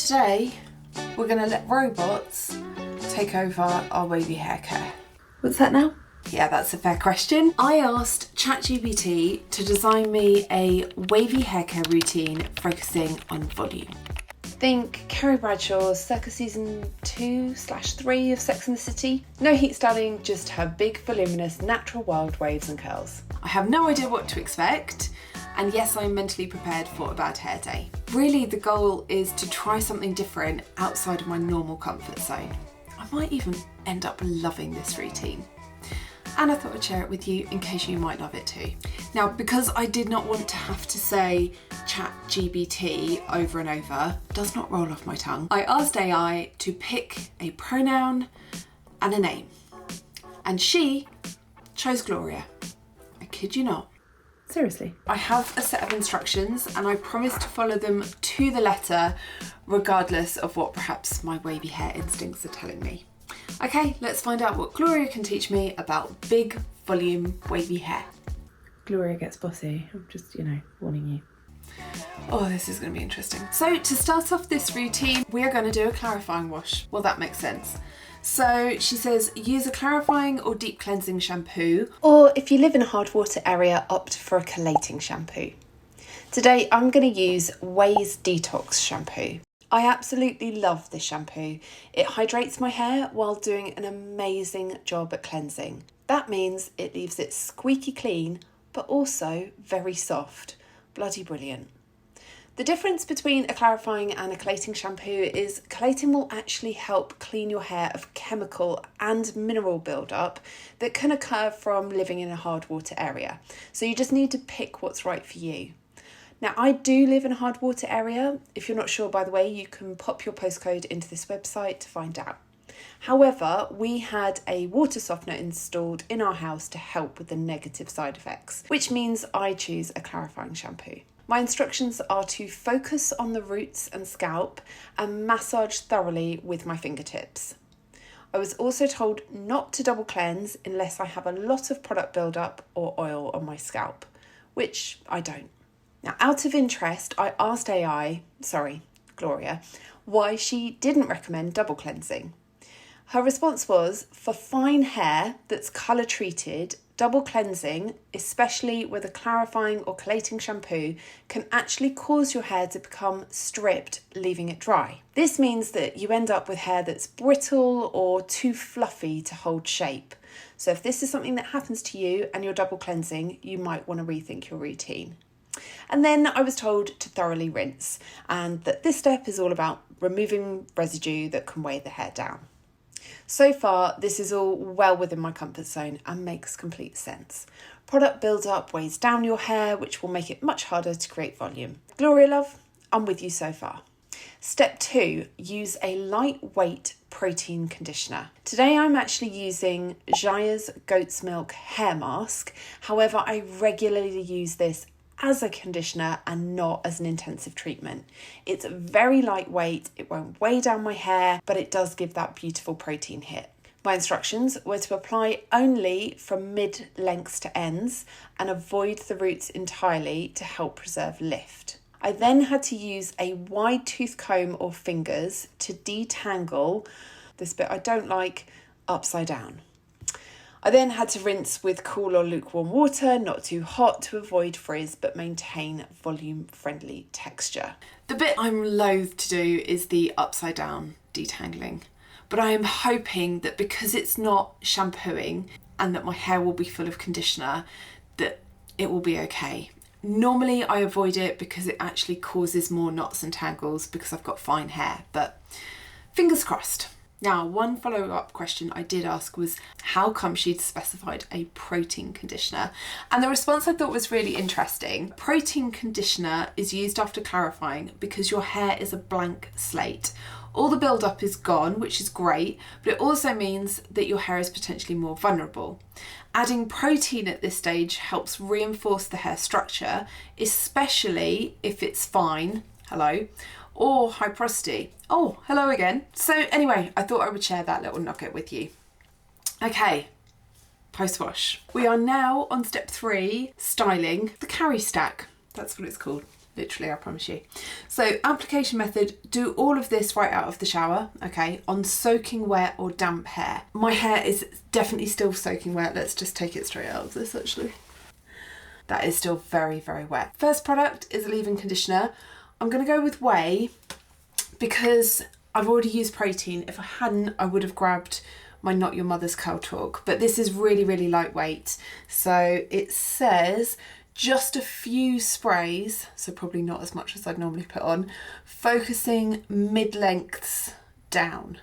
Today, we're going to let robots take over our wavy hair care. What's that now? Yeah, that's a fair question. I asked ChatGPT to design me a wavy hair care routine focusing on volume. Think Carrie Bradshaw circa season 2/3 of Sex and the City. No heat styling, just her big, voluminous, natural wild waves and curls. I have no idea what to expect, and yes, I'm mentally prepared for a bad hair day. Really, the goal is to try something different outside of my normal comfort zone. I might even end up loving this routine. And I thought I'd share it with you in case you might love it too. Now, because I did not want to have to say ChatGPT over and over, does not roll off my tongue, I asked AI to pick a pronoun and a name. And she chose Gloria. I kid you not. Seriously. I have a set of instructions and I promise to follow them to the letter, regardless of what perhaps my wavy hair instincts are telling me. Okay, let's find out what Gloria can teach me about big volume wavy hair. Gloria gets bossy. I'm just, warning you. Oh, this is going to be interesting. So to start off this routine, we are going to do a clarifying wash. Well, that makes sense. So she says, use a clarifying or deep cleansing shampoo, or if you live in a hard water area, opt for a collating shampoo. Today, I'm going to use Wavy Detox shampoo. I absolutely love this shampoo. It hydrates my hair while doing an amazing job at cleansing. That means it leaves it squeaky clean, but also very soft. Bloody brilliant. The difference between a clarifying and a collating shampoo is collating will actually help clean your hair of chemical and mineral buildup that can occur from living in a hard water area. So you just need to pick what's right for you. Now, I do live in a hard water area. If you're not sure, by the way, you can pop your postcode into this website to find out. However, we had a water softener installed in our house to help with the negative side effects, which means I choose a clarifying shampoo. My instructions are to focus on the roots and scalp and massage thoroughly with my fingertips. I was also told not to double cleanse unless I have a lot of product buildup or oil on my scalp, which I don't. Now, out of interest, I asked Gloria, why she didn't recommend double cleansing. Her response was, for fine hair that's colour treated, double cleansing, especially with a clarifying or collating shampoo, can actually cause your hair to become stripped, leaving it dry. This means that you end up with hair that's brittle or too fluffy to hold shape. So if this is something that happens to you and you're double cleansing, you might want to rethink your routine. And then I was told to thoroughly rinse, and that this step is all about removing residue that can weigh the hair down. So far, this is all well within my comfort zone and makes complete sense. Product build-up weighs down your hair, which will make it much harder to create volume. Gloria love, I'm with you so far. Step 2, use a lightweight protein conditioner. Today I'm actually using Jaya's goat's milk hair mask. However, I regularly use this as a conditioner and not as an intensive treatment. It's very lightweight, it won't weigh down my hair, but it does give that beautiful protein hit. My instructions were to apply only from mid-lengths to ends and avoid the roots entirely to help preserve lift. I then had to use a wide tooth comb or fingers to detangle this bit I don't like upside down. I then had to rinse with cool or lukewarm water, not too hot, to avoid frizz but maintain volume-friendly texture. The bit I'm loath to do is the upside down detangling, but I am hoping that because it's not shampooing and that my hair will be full of conditioner, that it will be okay. Normally I avoid it because it actually causes more knots and tangles because I've got fine hair, but fingers crossed. Now, one follow-up question I did ask was how come she'd specified a protein conditioner? And the response I thought was really interesting. Protein conditioner is used after clarifying because your hair is a blank slate. All the build-up is gone, which is great, but it also means that your hair is potentially more vulnerable. Adding protein at this stage helps reinforce the hair structure, especially if it's fine, or high porosity. Oh, hello again. So anyway, I thought I would share that little nugget with you. Okay, post-wash. We are now on step 3, styling the Carrie stack. That's what it's called. literally, I promise you. So application method, do all of this right out of the shower, okay, on soaking wet or damp hair. My hair is definitely still soaking wet. Let's just take it straight out of this actually. That is still very, very wet. First product is a leave-in conditioner. I'm gonna go with whey because I've already used protein. If I hadn't, I would have grabbed my Not Your Mother's Curl Talk, but this is really, really lightweight. So it says just a few sprays, so probably not as much as I'd normally put on, focusing mid-lengths down.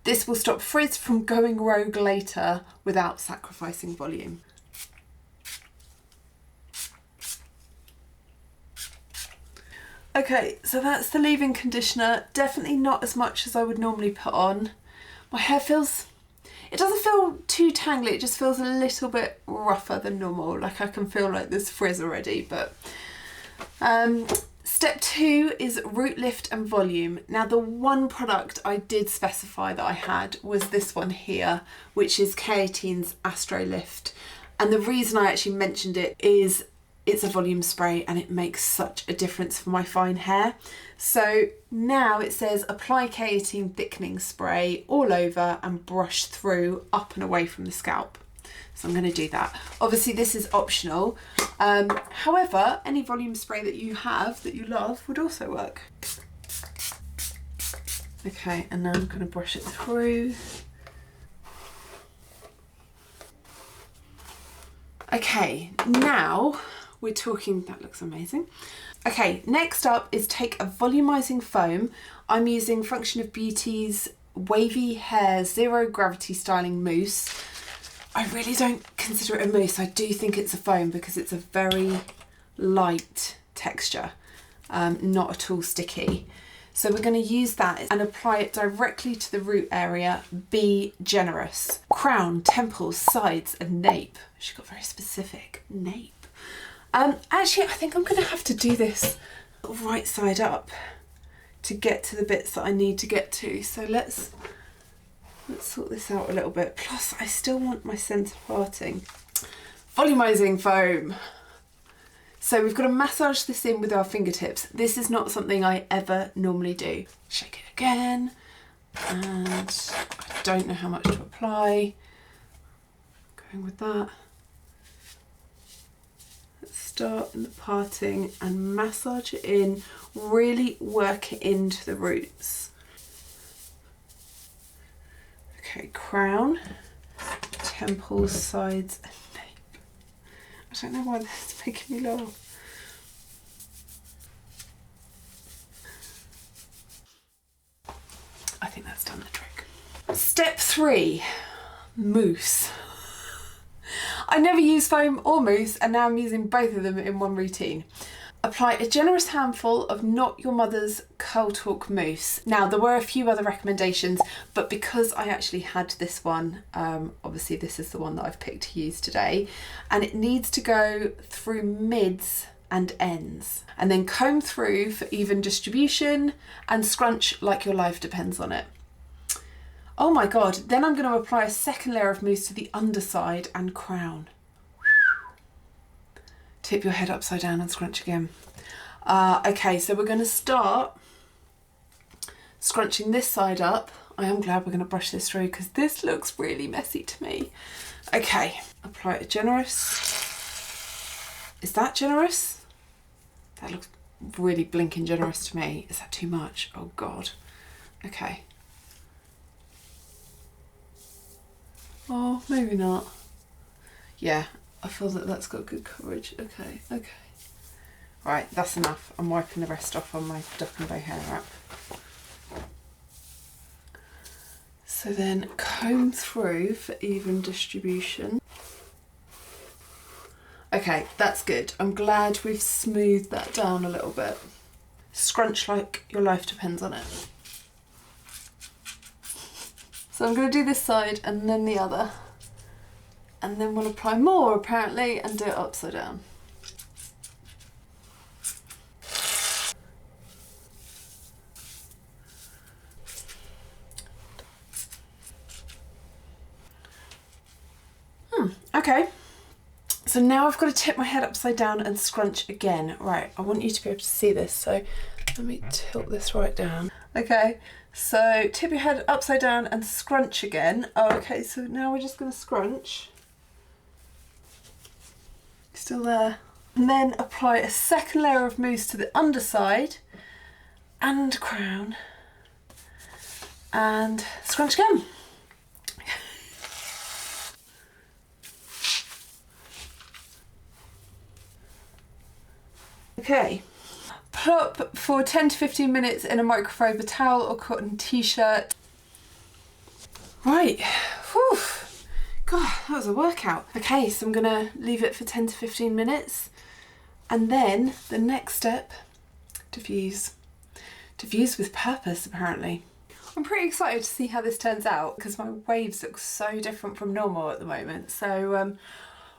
This will stop frizz from going rogue later without sacrificing volume. Okay, so that's the leave-in conditioner. Definitely not as much as I would normally put on. My hair feels, it doesn't feel too tangly, it just feels a little bit rougher than normal. Like I can feel like there's frizz already, but step 2 is root lift and volume. Now the one product I did specify that I had was this one here, which is K18's Astro Lift. And the reason I actually mentioned it is it's a volume spray and it makes such a difference for my fine hair. So now it says apply K18 thickening spray all over and brush through up and away from the scalp. So I'm going to do that. Obviously this is optional. However, any volume spray that you have that you love would also work. Okay, and now I'm going to brush it through. Okay, now we're talking, that looks amazing. Okay, next up is take a volumizing foam. I'm using Function of Beauty's Wavy Hair Zero Gravity Styling Mousse. I really don't consider it a mousse. I do think it's a foam because it's a very light texture, not at all sticky. So we're going to use that and apply it directly to the root area. Be generous. Crown, temples, sides and nape. She got very specific. Nape. Actually, I think I'm going to have to do this right side up to get to the bits that I need to get to. So let's sort this out a little bit. Plus, I still want my centre parting. Volumizing foam. So we've got to massage this in with our fingertips. This is not something I ever normally do. Shake it again. And I don't know how much to apply. Going with that. Start in the parting and massage it in, really work it into the roots. Okay, crown, temples, sides and nape. I don't know why this is making me laugh. I think that's done the trick. Step 3, mousse. I never use foam or mousse and now I'm using both of them in one routine. Apply a generous handful of Not Your Mother's Curl Talk mousse. Now there were a few other recommendations, but because I actually had this one, obviously this is the one that I've picked to use today, and it needs to go through mids and ends and then comb through for even distribution and scrunch like your life depends on it. Oh my God, then I'm going to apply a second layer of mousse to the underside and crown. Tip your head upside down and scrunch again. Okay, so we're going to start scrunching this side up. I am glad we're going to brush this through because this looks really messy to me. Okay, apply a generous. Is that generous? That looks really blinking generous to me. Is that too much? Oh God. Okay. Oh, maybe not. Yeah, I feel that that's got good coverage. Okay, okay. Right, that's enough. I'm wiping the rest off on my duck and bow hair wrap. So then comb through for even distribution. Okay, that's good. I'm glad we've smoothed that down a little bit. Scrunch like your life depends on it. So I'm going to do this side and then the other. And then we'll apply more apparently and do it upside down. Okay, So now I've got to tip my head upside down and scrunch again. Right, I want you to be able to see this, so let me tilt this right down. Okay, so tip your head upside down and scrunch again. Oh, okay, so now we're just going to scrunch. Still there. And then apply a second layer of mousse to the underside and crown. And scrunch again. Okay, put for 10 to 15 minutes in a microfiber towel or cotton t-shirt. Right, whew. God, that was a workout. Okay, so I'm gonna leave it for 10 to 15 minutes. And then the next step, diffuse. Diffuse with purpose, apparently. I'm pretty excited to see how this turns out because my waves look so different from normal at the moment. So,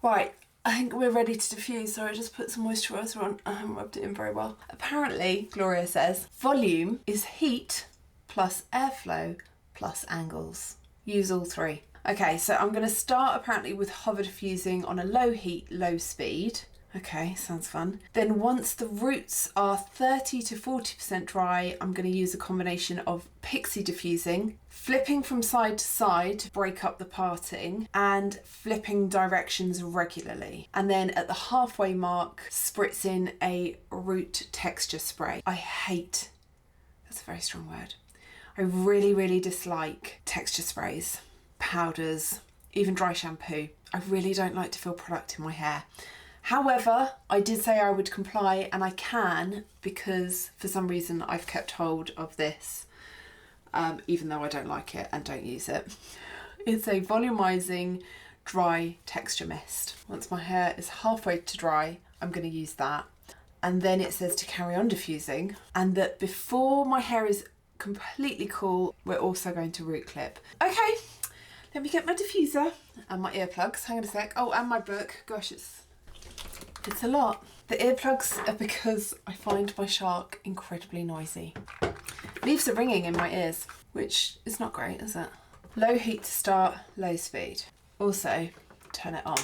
right. I think we're ready to diffuse, so I just put some moisturiser on. I haven't rubbed it in very well. Apparently, Gloria says, volume is heat plus airflow plus angles. Use all three. Okay, so I'm going to start apparently with hover diffusing on a low heat, low speed. Okay, sounds fun. Then once the roots are 30 to 40% dry, I'm going to use a combination of pixie diffusing, flipping from side to side to break up the parting, and flipping directions regularly. And then at the halfway mark, spritz in a root texture spray. I hate, that's a very strong word. I really, really dislike texture sprays, powders, even dry shampoo. I really don't like to feel product in my hair. However, I did say I would comply, and I can because for some reason I've kept hold of this, even though I don't like it and don't use it. It's a volumizing dry texture mist. Once my hair is halfway to dry, I'm going to use that. And then it says to carry on diffusing, and that before my hair is completely cool, we're also going to root clip. Okay, let me get my diffuser and my earplugs. Hang on a sec. Oh, and my book. Gosh, it's a lot. The earplugs are because I find my shark incredibly noisy. Leaves are ringing in my ears, which is not great, is it? Low heat to start, low speed. Also, turn it on.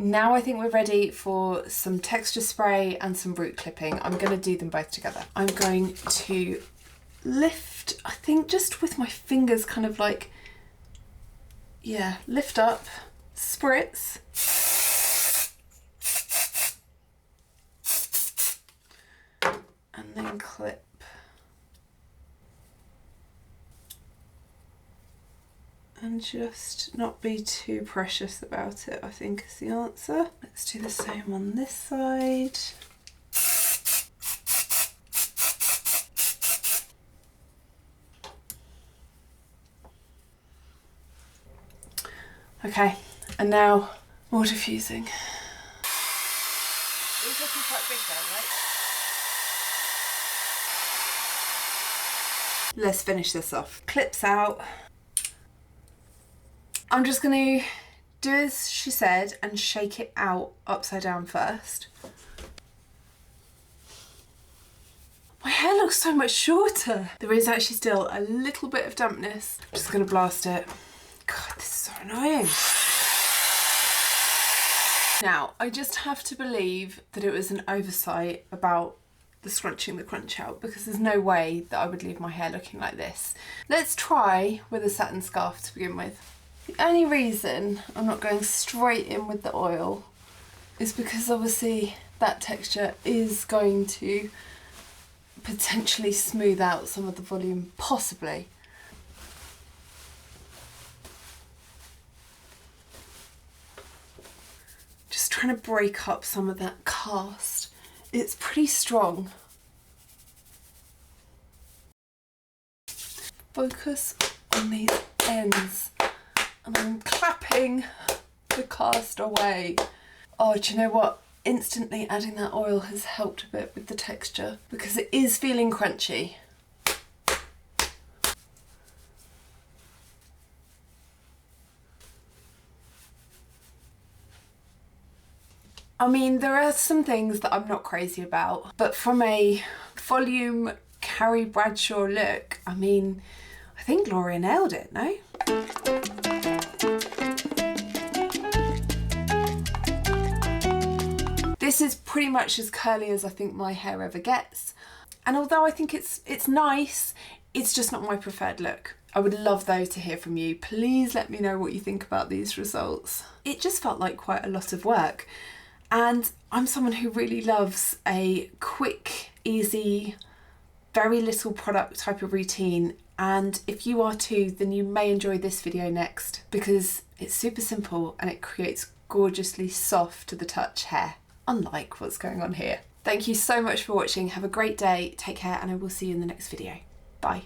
Now I think we're ready for some texture spray and some root clipping. I'm going to do them both together. I'm going to lift, I think just with my fingers kind of like, yeah, lift up, spritz. And then clip. And just not be too precious about it, I think is the answer. Let's do the same on this side. Okay, and now more diffusing. It's looking quite big though, right? Let's finish this off. Clips out. I'm just going to do as she said and shake it out upside down first. My hair looks so much shorter. There is actually still a little bit of dampness. I'm just going to blast it. God, this is so annoying. Now, I just have to believe that it was an oversight about the scrunching the crunch out, because there's no way that I would leave my hair looking like this. Let's try with a satin scarf to begin with. The only reason I'm not going straight in with the oil is because obviously that texture is going to potentially smooth out some of the volume, possibly. Just trying to break up some of that cast. It's pretty strong. Focus on these ends. And I'm clapping the cast away. Oh, do you know what? Instantly adding that oil has helped a bit with the texture because it is feeling crunchy. I mean, there are some things that I'm not crazy about, but from a volume Carrie Bradshaw look, I mean, I think Gloria nailed it, no? This is pretty much as curly as I think my hair ever gets. And although I think it's nice, it's just not my preferred look. I would love though to hear from you. Please let me know what you think about these results. It just felt like quite a lot of work. And I'm someone who really loves a quick, easy, very little product type of routine. And if you are too, then you may enjoy this video next because it's super simple and it creates gorgeously soft to the touch hair, unlike what's going on here. Thank you so much for watching. Have a great day, take care, and I will see you in the next video. Bye.